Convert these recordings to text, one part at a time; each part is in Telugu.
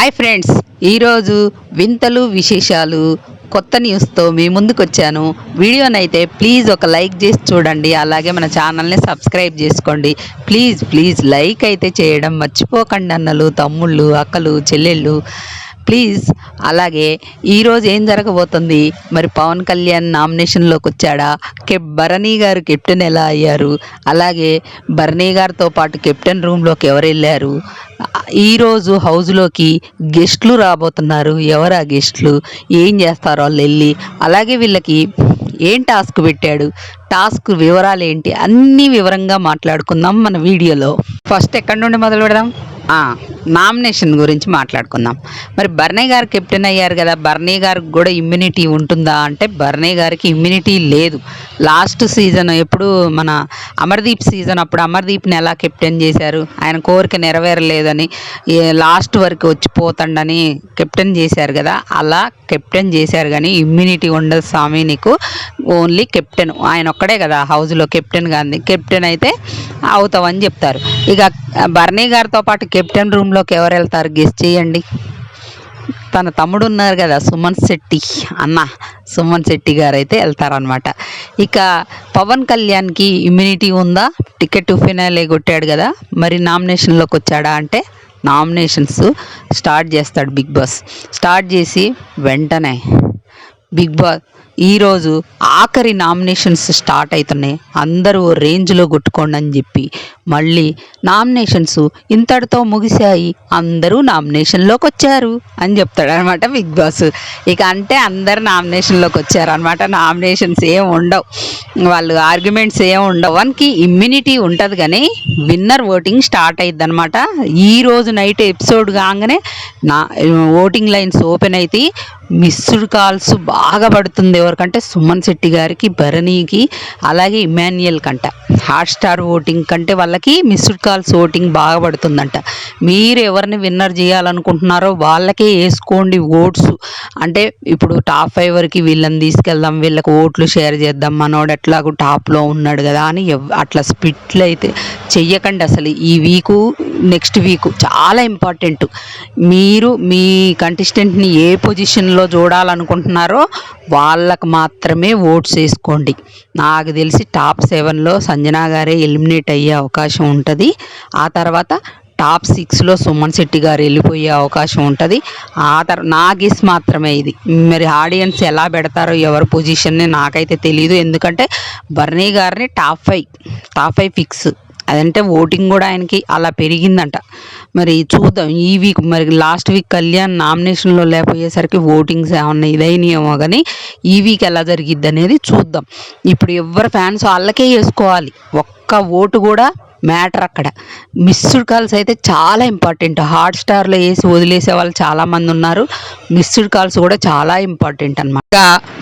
హాయ్ ఫ్రెండ్స్, ఈరోజు వింతలు విశేషాలు కొత్త న్యూస్తో మీ ముందుకు వచ్చాను. వీడియోనైతే ప్లీజ్ ఒక లైక్ చేసి చూడండి, అలాగే మన ఛానల్ని సబ్స్క్రైబ్ చేసుకోండి. ప్లీజ్ లైక్ అయితే చేయడం మర్చిపోకండి అన్నలు, తమ్ముళ్ళు, అక్కలు, చెల్లెళ్ళు. ప్లీజ్. అలాగే ఈరోజు ఏం జరగబోతుంది, మరి పవన్ కళ్యాణ్ నామినేషన్లోకి వచ్చాడా, భరణి గారు కెప్టెన్ ఎలా అయ్యారు, అలాగే భరణి గారితో పాటు కెప్టెన్ రూమ్లోకి ఎవరు వెళ్ళారు, ఈరోజు హౌస్లోకి గెస్ట్లు రాబోతున్నారు, ఎవరు ఆ గెస్ట్లు, ఏం చేస్తారు వాళ్ళు వెళ్ళి, అలాగే వీళ్ళకి ఏం టాస్క్ పెట్టాడు, టాస్క్ వివరాలు ఏంటి, అన్నీ వివరంగా మాట్లాడుకుందాం మన వీడియోలో. ఫస్ట్ ఎక్కడి నుండి మొదలు పెడదాం? నామినేషన్ గురించి మాట్లాడుకుందాం. మరి భరణి గారు కెప్టెన్ అయ్యారు కదా, భరణి గారికి కూడా ఇమ్యూనిటీ ఉంటుందా అంటే భరణి గారికి ఇమ్యూనిటీ లేదు. లాస్ట్ సీజన్ ఎప్పుడు మన అమర్దీప్ సీజన్ అప్పుడు అమర్దీప్ని ఎలా కెప్టెన్ చేశారు, ఆయన కోరిక నెరవేరలేదని లాస్ట్ వరకు వచ్చిపోతాడని కెప్టెన్ చేశారు కదా, అలా కెప్టెన్ చేశారు. కానీ ఇమ్యూనిటీ ఉండదు స్వామి నీకు, ఓన్లీ కెప్టెన్ ఆయన ఒక్కడే కదా హౌస్లో కెప్టెన్ కానీ, కెప్టెన్ అయితే అవుతావని చెప్తారు. ఇక భరణి గారితో పాటు కెప్టెన్ రూమ్లోకి ఎవరు వెళ్తారు గెస్ చేయండి. తన తమ్ముడు ఉన్నారు కదా సుమన్ శెట్టి అన్న, సుమన్ శెట్టి గారు అయితే వెళ్తారనమాట. ఇక పవన్ కళ్యాణ్కి ఇమ్యూనిటీ ఉందా, టికెట్ ఫినాలే కొట్టాడు కదా, మరి నామినేషన్లోకి వచ్చాడా అంటే నామినేషన్స్ స్టార్ట్ చేస్తాడు బిగ్ బాస్. స్టార్ట్ చేసి వెంటనే బిగ్ బాస్ ఈరోజు ఆఖరి నామినేషన్స్ స్టార్ట్ అవుతున్నాయి, అందరూ రేంజ్లో కొట్టుకోండి అని చెప్పి మళ్ళీ నామినేషన్స్ ఇంతటితో ముగిశాయి, అందరూ నామినేషన్లోకి వచ్చారు అని చెప్తాడు అనమాట బిగ్ బాస్. ఇక అంటే అందరు నామినేషన్లోకి వచ్చారనమాట. నామినేషన్స్ ఏం ఉండవు, వాళ్ళు ఆర్గ్యుమెంట్స్ ఏం ఉండవు. వన్కి ఇమ్యూనిటీ ఉంటుంది కానీ విన్నర్ ఓటింగ్ స్టార్ట్ అయ్యిద్ది అనమాట. ఈరోజు నైట్ ఎపిసోడ్ కాగానే నా ఓటింగ్ లైన్స్ ఓపెన్ అవుతాయి. మిస్డ్ కాల్స్ బాగా పడుతుంది ఎవరికంటే సుమన్ శెట్టి గారికి, భరణికి, అలాగే ఇమాన్యుయల్ కంట. హాట్స్టార్ ఓటింగ్ కంటే వాళ్ళకి మిస్డ్ కాల్స్ ఓటింగ్ బాగా పడుతుందంట. మీరు ఎవరిని విన్నర్ చేయాలనుకుంటున్నారో వాళ్ళకే వేసుకోండి ఓట్స్. అంటే ఇప్పుడు టాప్ 5 వరకు వీళ్ళని తీసుకెళ్దాం, వీళ్ళకి ఓట్లు షేర్ చేద్దాం, మనోడు ఎట్లాగూ టాప్లో ఉన్నాడు కదా అని అట్లా స్పిట్లు అయితే చెయ్యకండి అసలు. ఈ వీకు నెక్స్ట్ వీకు చాలా ఇంపార్టెంట్. మీరు మీ కంటెస్టెంట్ని ఏ పొజిషన్లో చూడాలనుకుంటున్నారో వాళ్ళకు మాత్రమే ఓట్స్ వేసుకోండి. నాకు తెలిసి టాప్ 7లో సంజనా గారే ఎలిమినేట్ అయ్యే అవకాశం ఉంటుంది. ఆ తర్వాత టాప్ 6లో సుమన్ శెట్టి గారు వెళ్ళిపోయే అవకాశం ఉంటుంది. ఆ తర్వాత నా గెస్ మాత్రమే ఇది. మరి ఆడియన్స్ ఎలా పెడతారో ఎవరి పొజిషన్ని నాకైతే తెలియదు, ఎందుకంటే భరణి గారిని టాప్ 5 ఫిక్స్. అదంటే ఓటింగ్ కూడా ఆయనకి అలా పెరిగిందంట. మరి చూద్దాం ఈ వీక్. మరి లాస్ట్ వీక్ కళ్యాణ్ నామినేషన్లో లేకపోయేసరికి ఓటింగ్స్ ఏమన్నా ఇదైనాయేమో కానీ ఈ వీక్ ఎలా జరిగిద్ది అనేది చూద్దాం. ఇప్పుడు ఎవరి ఫ్యాన్స్ వాళ్ళకే వేసుకోవాలి, ఒక్క ఓటు కూడా మ్యాటర్ అక్కడ. మిస్డ్ కాల్స్ అయితే చాలా ఇంపార్టెంట్. హాట్స్టార్లో వేసి వదిలేసే వాళ్ళు చాలామంది ఉన్నారు, మిస్డ్ కాల్స్ కూడా చాలా ఇంపార్టెంట్ అనమాట.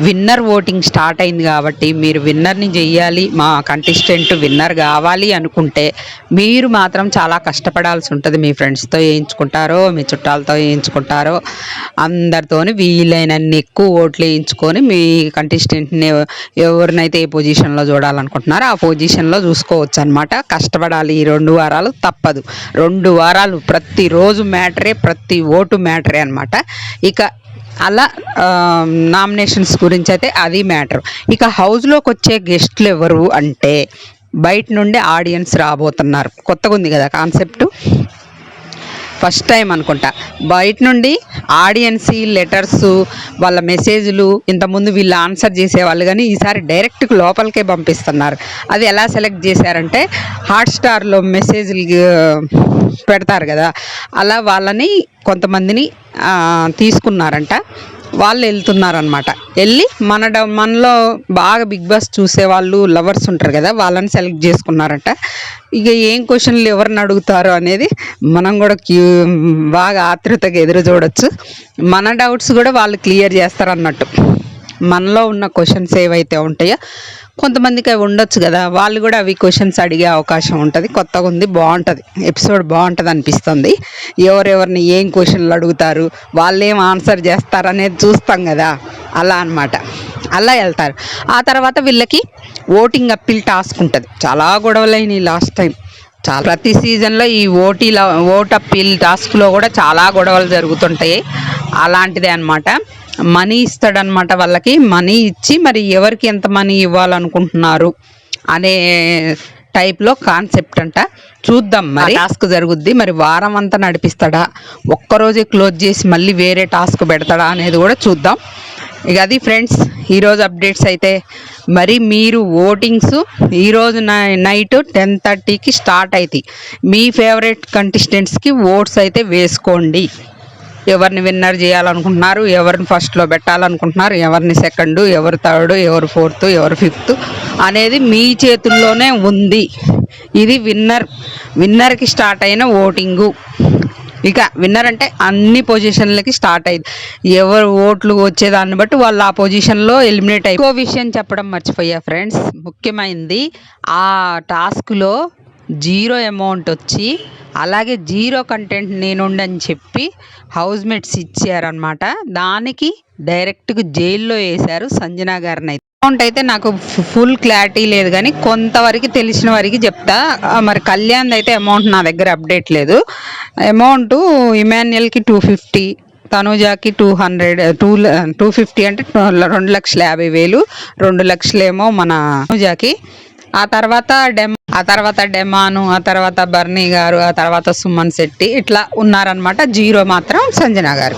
విన్నర్ ఓటింగ్ స్టార్ట్ అయింది కాబట్టి మీరు విన్నర్ని చెయ్యాలి, మా కంటెస్టెంట్ విన్నర్ కావాలి అనుకుంటే మీరు మాత్రం చాలా కష్టపడాల్సి ఉంటుంది. మీ ఫ్రెండ్స్తో వేయించుకుంటారో, మీ చుట్టాలతో వేయించుకుంటారో, అందరితోని వీలైనన్ని ఎక్కువ ఓట్లు వేయించుకొని మీ కంటెస్టెంట్ని ఎవరినైతే ఏ పొజిషన్లో చూడాలనుకుంటున్నారో ఆ పొజిషన్లో చూసుకోవచ్చు అనమాట. కష్టపడాలి ఈ 2 వారాలు, తప్పదు. 2 వారాలు ప్రతిరోజు మ్యాటరే, ప్రతి ఓటు మ్యాటరే అనమాట. ఇక అలా నామినేషన్స్ గురించి అయితే అది మ్యాటర్. ఇక హౌస్లోకి వచ్చే గెస్ట్లు ఎవరు అంటే బయట నుండి ఆడియన్స్ రాబోతున్నారు. కొత్తగా ఉంది కదా కాన్సెప్ట్, ఫస్ట్ టైం అనుకుంటా. బయట నుండి ఆడియన్స్ లెటర్స్, వాళ్ళ మెసేజ్లు, ఇంతకుముందు వీళ్ళు ఆన్సర్ చేసేవాళ్ళు కానీ ఈసారి డైరెక్ట్ లోపలికే పంపిస్తున్నారు. అది ఎలా సెలెక్ట్ చేశారంటే హాట్స్టార్లో మెసేజ్లు పెడతారు కదా, అలా వాళ్ళని కొంతమందిని తీసుకున్నారంట. వాళ్ళు వెళ్తున్నారనమాట. వెళ్ళి మనలో బాగా బిగ్ బాస్ చూసేవాళ్ళు, లవర్స్ ఉంటారు కదా, వాళ్ళని సెలెక్ట్ చేసుకున్నారంట. ఇక ఏం క్వశ్చన్లు ఎవరిని అడుగుతారో అనేది మనం కూడా బాగా ఆతృతగా ఎదురు చూడొచ్చు. మన డౌట్స్ కూడా వాళ్ళు క్లియర్ చేస్తారన్నట్టు. మనలో ఉన్న క్వశ్చన్స్ ఏవైతే ఉంటాయో కొంతమందికి అవి ఉండొచ్చు కదా, వాళ్ళు కూడా అవి క్వశ్చన్స్ అడిగే అవకాశం ఉంటుంది. కొత్తగా ఉంది, బాగుంటుంది ఎపిసోడ్, బాగుంటుంది అనిపిస్తుంది. ఎవరెవరిని ఏం క్వశ్చన్లు అడుగుతారు, వాళ్ళు ఏం ఆన్సర్ చేస్తారు అనేది చూస్తాం కదా, అలా అనమాట. అలా వెళ్తారు. ఆ తర్వాత వీళ్ళకి ఓటింగ్ అప్పీల్ టాస్క్ ఉంటుంది. చాలా గొడవలైనవి లాస్ట్ టైం. చాలా ప్రతి సీజన్లో ఈ ఓట్ అప్పీల్ టాస్క్లో కూడా చాలా గొడవలు జరుగుతుంటాయి. అలాంటిదే అనమాట. మనీ ఇస్తాడనమాట. వాళ్ళకి మనీ ఇచ్చి మరి ఎవరికి ఎంత మనీ ఇవ్వాలనుకుంటున్నారు అనే టైప్లో కాన్సెప్ట్ అంట. చూద్దాం మరి టాస్క్ జరుగుద్ది. మరి వారం అంతా నడిపిస్తాడా, ఒక్కరోజే క్లోజ్ చేసి మళ్ళీ వేరే టాస్క్ పెడతాడా అనేది కూడా చూద్దాం. ఇక అది ఫ్రెండ్స్ ఈరోజు అప్డేట్స్ అయితే. మరి మీరు ఓటింగ్స్ ఈరోజు నైట్ 10:30కి స్టార్ట్ అవుతాయి. మీ ఫేవరెట్ కంటెస్టెంట్స్కి ఓట్స్ అయితే వేసుకోండి. ఎవరిని విన్నర్ చేయాలనుకుంటున్నారు, ఎవరిని ఫస్ట్లో పెట్టాలనుకుంటున్నారు, ఎవరిని సెకండ్, ఎవరు థర్డ్, ఎవరు ఫోర్త్, ఎవరు ఫిఫ్త్ అనేది మీ చేతుల్లోనే ఉంది. ఇది విన్నర్కి స్టార్ట్ అయిన ఓటింగు. ఇక విన్నర్ అంటే అన్ని పొజిషన్లకి స్టార్ట్ అయింది. ఎవరు ఓట్లు వచ్చేదాన్ని బట్టి వాళ్ళు ఆ పొజిషన్లో ఎలిమినేట్ అయ్యి. ఇంకో విషయం చెప్పడం మర్చిపోయా ఫ్రెండ్స్, ముఖ్యమైనది. ఆ టాస్క్లో 0 అమౌంట్ వచ్చి అలాగే 0 కంటెంట్ నేనుండని చెప్పి హౌస్ మేట్స్ ఇచ్చారనమాట. దానికి డైరెక్ట్గా జైల్లో వేశారు సంజన గారిని. అమౌంట్ అయితే నాకు ఫుల్ క్లారిటీ లేదు, కానీ కొంతవరకు తెలిసిన వరకు చెప్తా. మరి కళ్యాణ్ అయితే అమౌంట్ నా దగ్గర అప్డేట్ లేదు. అమౌంట్ ఇమాన్యుయల్కి 250, తనుజాకి 250 అంటే 2,50,000, 2 లక్షలేమో మన తనుజాకి. ఆ తర్వాత డెమాను, ఆ తర్వాత బర్నీ గారు, ఆ తర్వాత సుమన్ శెట్టి, ఇట్లా ఉన్నారనమాట. 0 మాత్రం సంజన గారు.